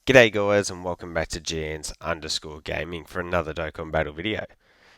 G'day guys and welcome back to GNs_gaming for another Dokkan Battle video.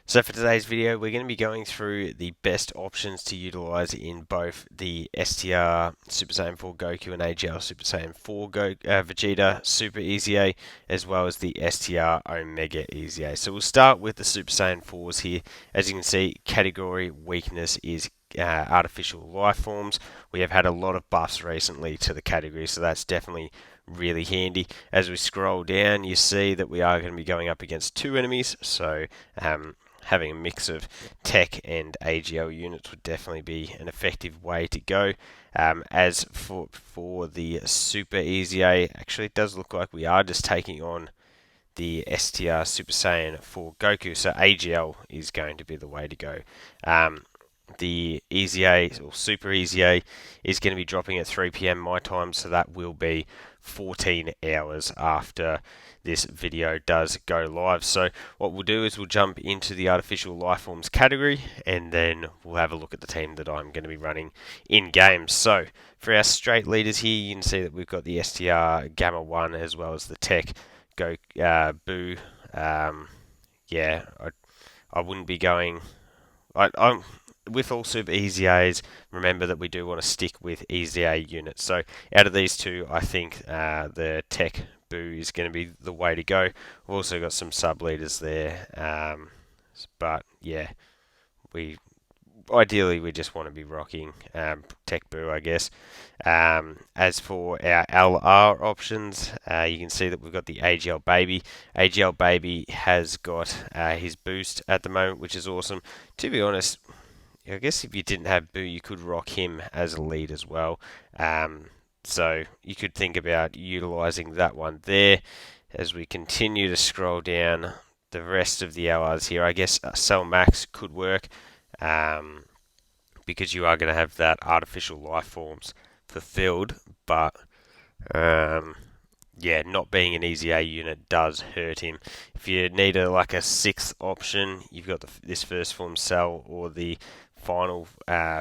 So for today's video we're going to be going through the best options to utilize in both the STR Super Saiyan 4 Goku and AGL Super Saiyan 4 Vegeta Super EZA, as well as the STR Omega EZA. So we'll start with the Super Saiyan 4s here. As you can see, category weakness is artificial life forms. We have had a lot of buffs recently to the category, so that's definitely really handy. As we scroll down, you see that we are going to be going up against two enemies, so having a mix of tech and AGL units would definitely be an effective way to go. As for the Super EZA, actually it does look like we are just taking on the STR Super Saiyan 4 Goku, so AGL is going to be the way to go. The EZA or Super EZA is going to be dropping at 3 p.m. my time, so that will be 14 hours after this video does go live. So what we'll do is we'll jump into the artificial life forms category, and then we'll have a look at the team that I'm going to be running in game. So for our straight leaders here, you can see that we've got the STR Gamma 1 as well as the Tech Boo. Yeah, I wouldn't be going. I'm with all Super EZAs, remember that we do want to stick with EZA units. So out of these two, I think the Tech Boo is going to be the way to go. We've also got some sub leaders there, but yeah, we ideally we just want to be rocking Tech Boo, I guess. As for our LR options, you can see that we've got the AGL Baby. AGL Baby has got his boost at the moment, which is awesome. To be honest, I guess if you didn't have Boo, you could rock him as a lead as well. So you could think about utilizing that one there. As we continue to scroll down the rest of the LRs here, I guess Cell Max could work because you are going to have that artificial life forms fulfilled, but yeah, not being an EZA unit does hurt him. If you need like a sixth option, you've got this first form cell or the final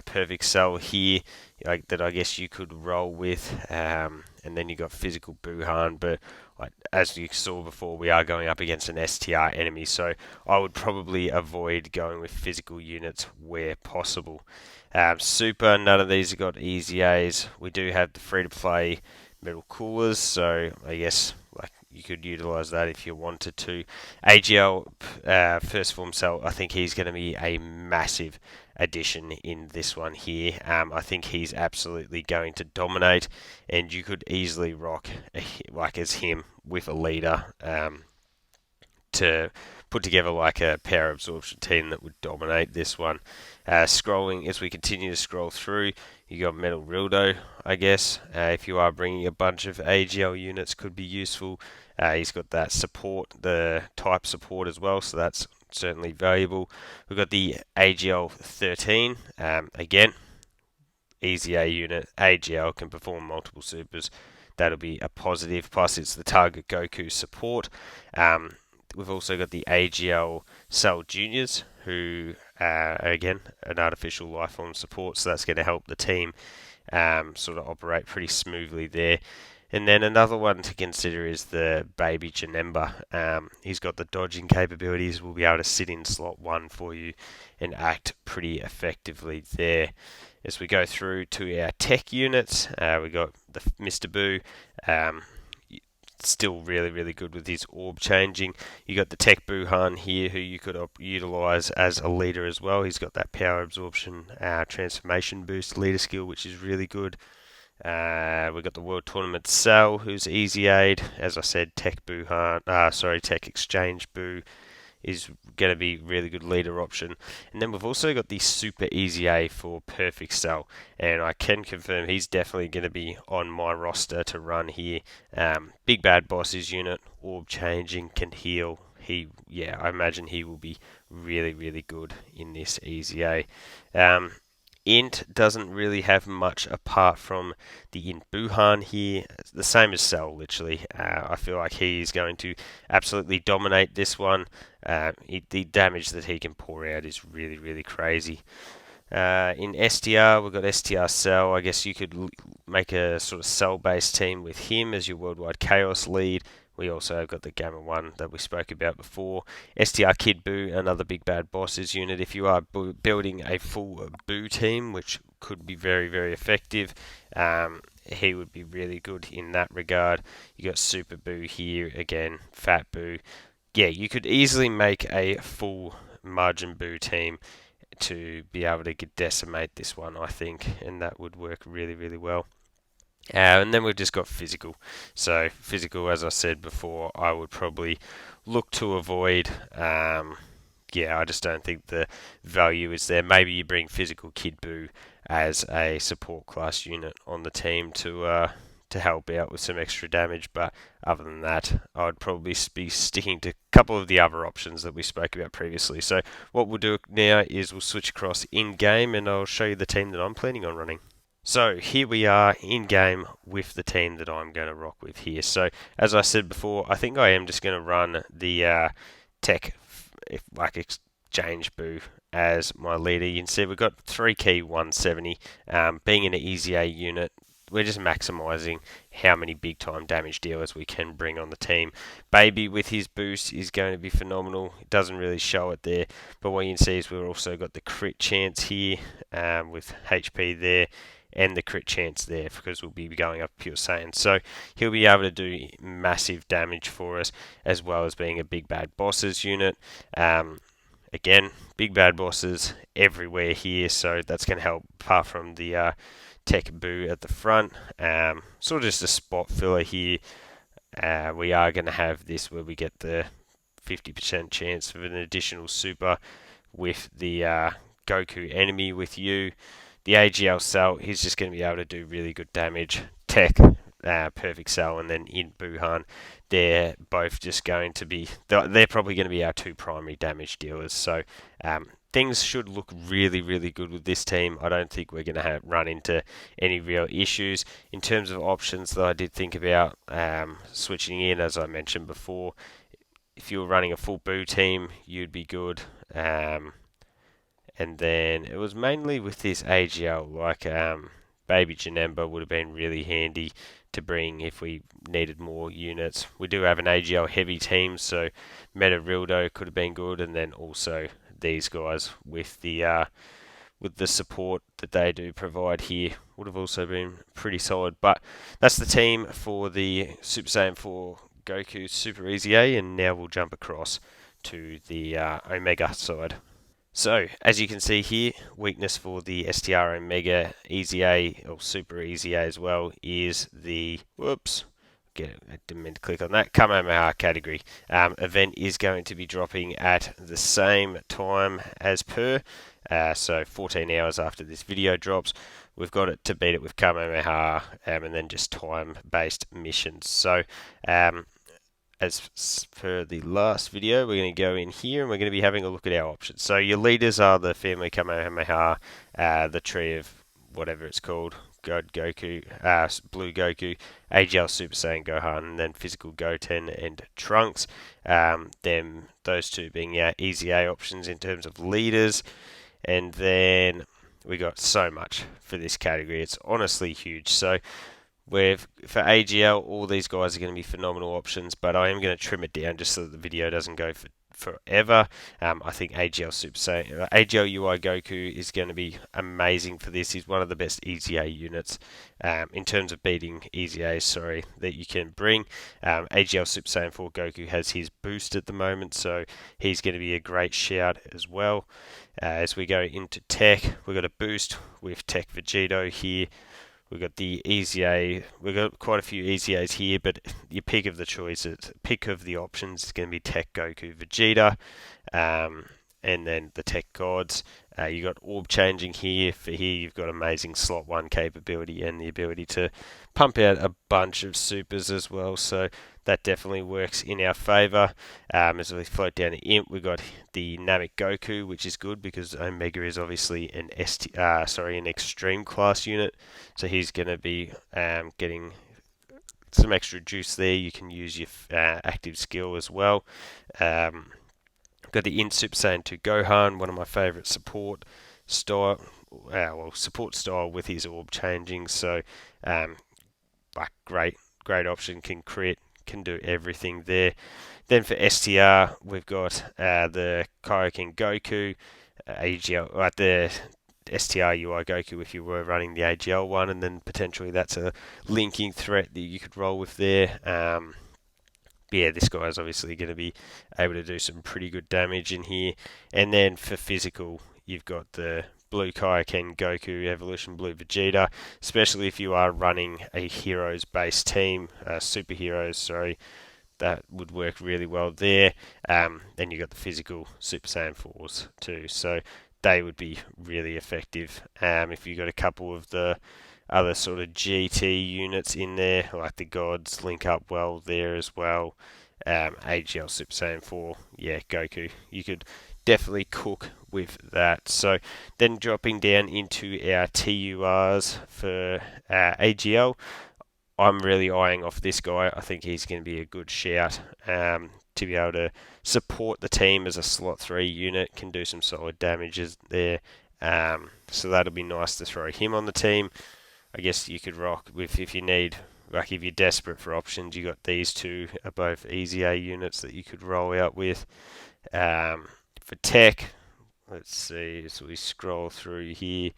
perfect cell here, that I guess you could roll with, and then you got physical Buhan. But as you saw before, we are going up against an STR enemy, so I would probably avoid going with physical units where possible. Super, none of these have got EZAs. We do have the free-to-play metal coolers, so I guess you could utilize that if you wanted to. AGL first form cell, I think he's going to be a massive addition in this one here. I think he's absolutely going to dominate, and you could easily rock as him with a leader to put together like a power absorption team that would dominate this one. Scrolling, as we continue to scroll through, you got Metal Rildo, I guess. If you are bringing a bunch of AGL units, could be useful. He's got that support, the type support as well, so that's certainly valuable. We've got the AGL 13, again, EZA unit. AGL can perform multiple supers. That'll be a positive. Plus, it's the target Goku support. We've also got the AGL Cell Juniors, who are again an artificial life form support, so that's going to help the team sort of operate pretty smoothly there. And then another one to consider is the Baby Janemba. He's got the dodging capabilities. We'll be able to sit in slot 1 for you and act pretty effectively there. As we go through to our tech units, we got the Mr. Boo. Still really, really good with his orb changing. You got the Tech Buhan here, who you could utilize as a leader as well. He's got that power absorption, transformation boost leader skill, which is really good. We've got the World Tournament Cell, who's easy aid. As I said, Tech Exchange Boo is going to be really good leader option. And then we've also got the Super EZA for Perfect Cell, and I can confirm he's definitely going to be on my roster to run here. Big Bad Boss's unit, orb changing, can heal. I imagine he will be really, really good in this EZA. Int doesn't really have much apart from the Int Buhan here. It's the same as Cell, literally. I feel like he is going to absolutely dominate this one. The damage that he can pour out is really, really crazy. In STR, we've got STR Cell. I guess you could make a sort of Cell-based team with him as your Worldwide Chaos lead. We also have got the Gamma 1 that we spoke about before. STR Kid Buu, another big bad bosses unit. If you are building a full Buu team, which could be very, very effective, he would be really good in that regard. You got Super Buu here, again, Fat Buu. Yeah, you could easily make a full Margin Buu team to be able to decimate this one, I think, and that would work really, really well. And then we've just got physical. So physical, as I said before, I would probably look to avoid. Yeah, I just don't think the value is there. Maybe you bring physical Kid Buu as a support class unit on the team to help out with some extra damage, but other than that, I'd probably be sticking to a couple of the other options that we spoke about previously. So what we'll do now is we'll switch across in-game, and I'll show you the team that I'm planning on running. So here we are in game with the team that I'm going to rock with here. So as I said before, I think I am just going to run the tech like exchange Buu as my leader. You can see we've got 3 key 170. Being an EZA unit, we're just maximising how many big time damage dealers we can bring on the team. Baby with his boost is going to be phenomenal. It doesn't really show it there, but what you can see is we've also got the crit chance here with HP there, and the crit chance there because we'll be going up Pure Saiyan. So he'll be able to do massive damage for us, as well as being a big bad bosses unit. Again, big bad bosses everywhere here, so that's going to help apart from the Tech Buu at the front. Sort of just a spot filler here. We are going to have this where we get the 50% chance of an additional super with the Goku enemy with you. The AGL Cell, he's just going to be able to do really good damage. Tech, Perfect Cell, and then in Buhan, they're both just going to be, they're probably going to be our 2 primary damage dealers. So things should look really, really good with this team. I don't think we're going to run into any real issues. In terms of options that I did think about switching in, as I mentioned before, if you were running a full Buu team, you'd be good. And then it was mainly with this AGL, like Baby Janemba would have been really handy to bring if we needed more units. We do have an AGL heavy team, so Meta Rildo could have been good, and then also these guys with the support that they do provide here would have also been pretty solid. But that's the team for the Super Saiyan 4 Goku Super EZA, and now we'll jump across to the Omega side. So, as you can see here, weakness for the STR Omega EZA, or Super EZA as well, is the, I didn't mean to click on that, Kamehameha category. Event is going to be dropping at the same time as per, so 14 hours after this video drops. We've got it to beat it with Kamehameha, and then just time-based missions. So, as per the last video, we're going to go in here and we're going to be having a look at our options. So your leaders are the Family Kamehameha, the Tree of whatever it's called, God Goku, Blue Goku, AGL Super Saiyan Gohan, and then Physical Goten and Trunks. Those two being our EZA options in terms of leaders. And then we got so much for this category. It's honestly huge. So for AGL, all these guys are going to be phenomenal options, but I am going to trim it down just so that the video doesn't go forever. I think AGL Super Saiyan, AGL UI Goku is going to be amazing for this. He's one of the best EZA units in terms of beating EZA, that you can bring. AGL Super Saiyan 4 Goku has his boost at the moment, so he's going to be a great shout as well. As we go into tech, we've got a boost with Tech Vegito here. We've got the EZA, we've got quite a few EZAs here, but your pick of the choices, pick of the options is going to be Tech Goku Vegeta, and then the Tech Gods. You've got orb changing here. For here, you've got amazing slot 1 capability and the ability to pump out a bunch of supers as well, so that definitely works in our favour. As we float down to Imp, we've got the Namek Goku, which is good because Omega is obviously an extreme class unit, so he's going to be getting some extra juice there. You can use your active skill as well. Got the Int Super Saiyan 2 Gohan, one of my favourite support style support style with his orb changing. So like great option, can do everything there. Then for STR, we've got the Kaioken Goku, AGL, like the STR UI Goku if you were running the AGL one, and then potentially that's a linking threat that you could roll with there. Yeah, this guy is obviously going to be able to do some pretty good damage in here. And then for physical, you've got the Blue Kaioken Goku Evolution Blue Vegeta, especially if you are running a heroes-based team, superheroes, sorry, that would work really well there. Then you've got the physical Super Saiyan 4s too, so they would be really effective. If you got a couple of the other sort of GT units in there, like the gods, link up well there as well. AGL Super Saiyan 4, yeah, Goku. You could definitely cook with that. So then dropping down into our TURs for AGL, I'm really eyeing off this guy. I think he's going to be a good shout to be able to support the team as a slot 3 unit, can do some solid damages there. So that'll be nice to throw him on the team. I guess you could rock with, if you need, like if you're desperate for options, you got these two are both EZA units that you could roll out with. For tech, let's see, as we scroll through here.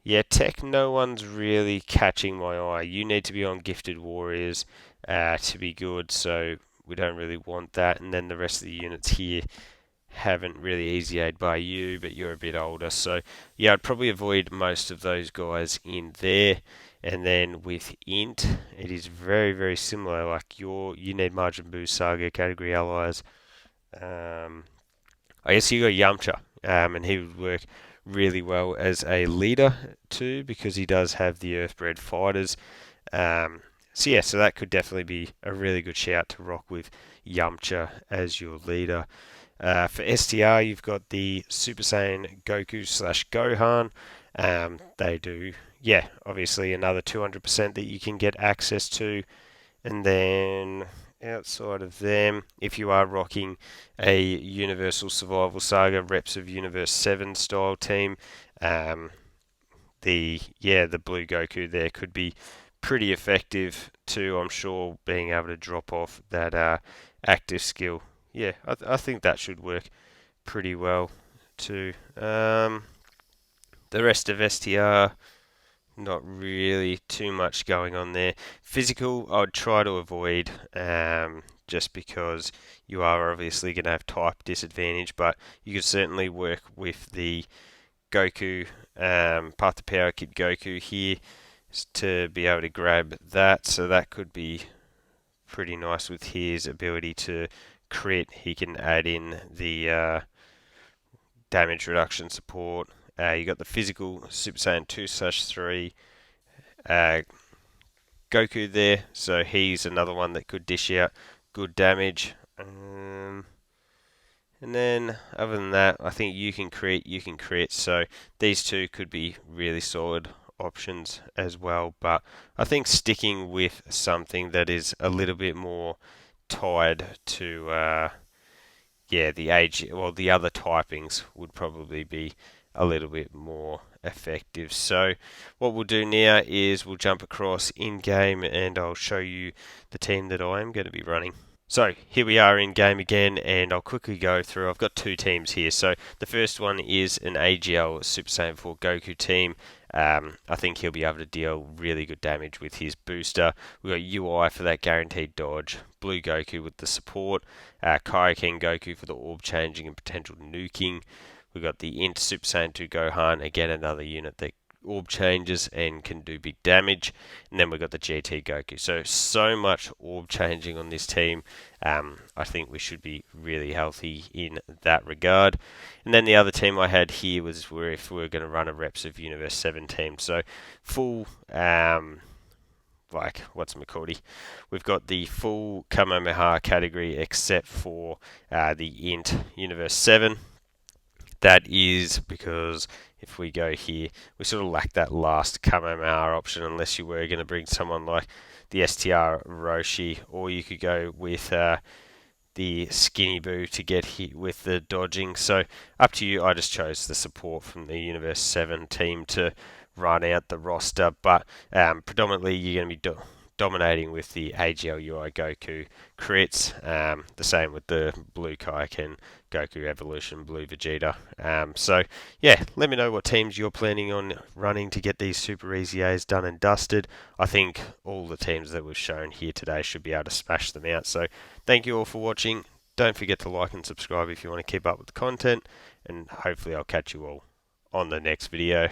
Yeah, tech, no one's really catching my eye. You need to be on Gifted Warriors to be good, so we don't really want that. And then the rest of the units here haven't really EZA'd by you, but you're a bit older. So yeah, I'd probably avoid most of those guys in there. And then with Int, it is very similar. Like you need Majin Buu Saga category allies. I guess you got Yamcha, and he would work really well as a leader too, because he does have the Earthbred fighters. So yeah, so that could definitely be a really good shout to rock with Yamcha as your leader. For STR, you've got the Super Saiyan Goku / Gohan. They do, yeah, obviously another 200% that you can get access to. And then outside of them, if you are rocking a Universal Survival Saga Reps of Universe 7 style team, the Blue Goku there could be pretty effective too, I'm sure, being able to drop off that active skill. Yeah, I think that should work pretty well too. The rest of STR, not really too much going on there. Physical, I'd try to avoid, just because you are obviously going to have type disadvantage, but you could certainly work with the Goku, Path to Power Kid Goku here to be able to grab that, so that could be pretty nice with his ability to crit. He can add in the damage reduction support. You got the physical Super Saiyan 2/3 Goku there, so he's another one that could dish out good damage. And then other than that, I think you can crit, so these two could be really solid options as well. But I think sticking with something that is a little bit more tied to the age, well, the other typings would probably be a little bit more effective. So what we'll do now is we'll jump across in game and I'll show you the team that I am going to be running. So here we are in game again, and I'll quickly go through. I've got two teams here. So the first one is an AGL Super Saiyan 4 Goku team. I think he'll be able to deal really good damage with his booster. We've got UI for that guaranteed dodge, Blue Goku with the support, Kaioken Goku for the orb changing and potential nuking. We've got the Int Super Saiyan 2 Gohan, again another unit that orb changes and can do big damage. And then we've got the GT Goku. So much orb changing on this team. I think we should be really healthy in that regard. And then the other team I had here was if we were going to run a Reps of Universe 7 team. So full, we've got the full Kamehameha category except for the Int Universe 7. That is because if we go here, we sort of lack that last Kamehameha option unless you were going to bring someone like the STR Roshi, or you could go with the Skinny Boo to get hit with the dodging. So up to you. I just chose the support from the Universe 7 team to run out the roster, but predominantly you're going to be dominating with the AGLUI Goku crits. The same with the Blue Kaioken Goku Evolution Blue Vegeta. So yeah, let me know what teams you're planning on running to get these Super EZAs done and dusted. I think all the teams that we've shown here today should be able to smash them out. So thank you all for watching. Don't forget to like and subscribe if you want to keep up with the content, and hopefully I'll catch you all on the next video.